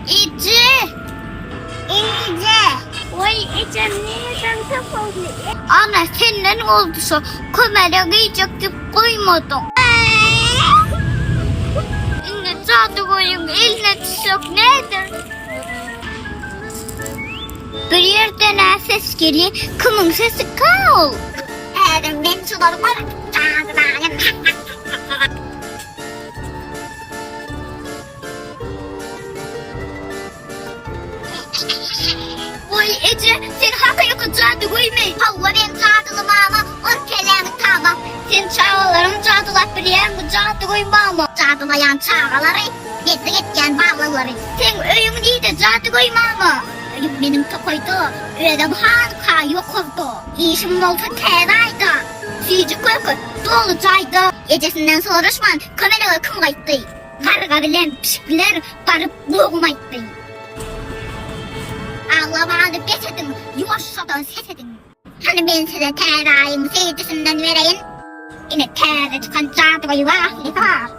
İyice. Oy Ecem neden kapalı? Ana senden oldu şu. Kamera giyecektik koymadım. Yine cadı koyun eline düşük nedir? Bir yerden ses geliyor. Kimin sesi kal? Ben suları koydum. Oy Ece, sen haka yok cadı koymayın. Allah ben cadılım ama o kelemi tamam. Sen çağalarım cadılar bilen bu cadı koymamı. Cadılayan çağaları, yedi gitken bağlıları. Sen öyün değil de cadı koymamı. Öyün benim tokoydu, öyle harika yok oldu. İşim olsa teraydı. Süyücü koyku dolu caydı. Ecesinden soruşman kameralar kim kayıttı? Karga bilen pişikler barıp boğmaydı. Ağlamanı pes edin, yuvassadan ses edin. Hani ben size terayım seyircisinden vereyim. Yine terde çıkan cadıbayı vahli var.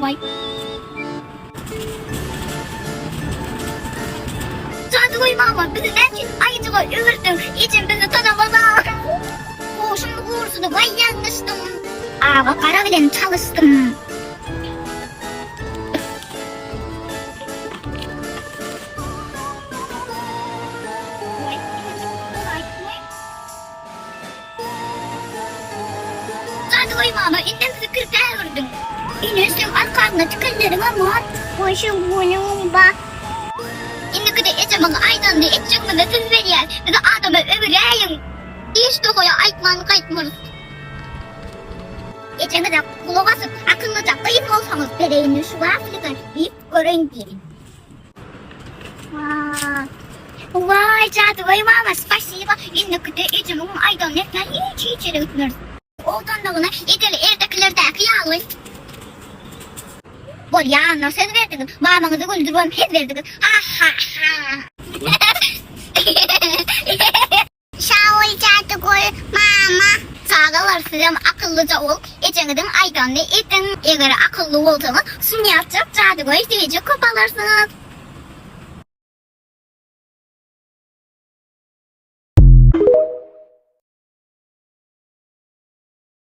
Vay. Cadı koymama bizi belki ayıcılar öldürdün. İçin bizi tanımadan. Boşum uğursunu vay yanlıştım. Ağa para bilen çalıştım. Cadı koymama inden bizi kırkaya öldürdün. İnürsün arkamda tıkanlarım ama. Boşum bunun bak. İndi kıda Ecem'in aydanlığı etçekme de siz veriyen. Bizi adamı öbüreyim. İşte koya aytmanı kayıtmırız. Ecem'e de kulak asıp akıllıca kayıp olsanız bereğini şu vaflidir deyip görün derim. Vay cadı vay mama spasiba. İndi kıda Ecem'in aydanlığı etmen hiç içeri gitmiriz. Oldan da buna edeli evdekilerdeki yağlı. Bol yağına söz verdiniz. Mamanızı güldürmem hez verdiniz. Ha ha ha. Şaul cadı koy mama. Sağdalar sizem akıllıca ol. Ecengidin aydanlı edin. Eğer akıllı olsanız sun yapacak cadı koy sevecek kopalırsınız.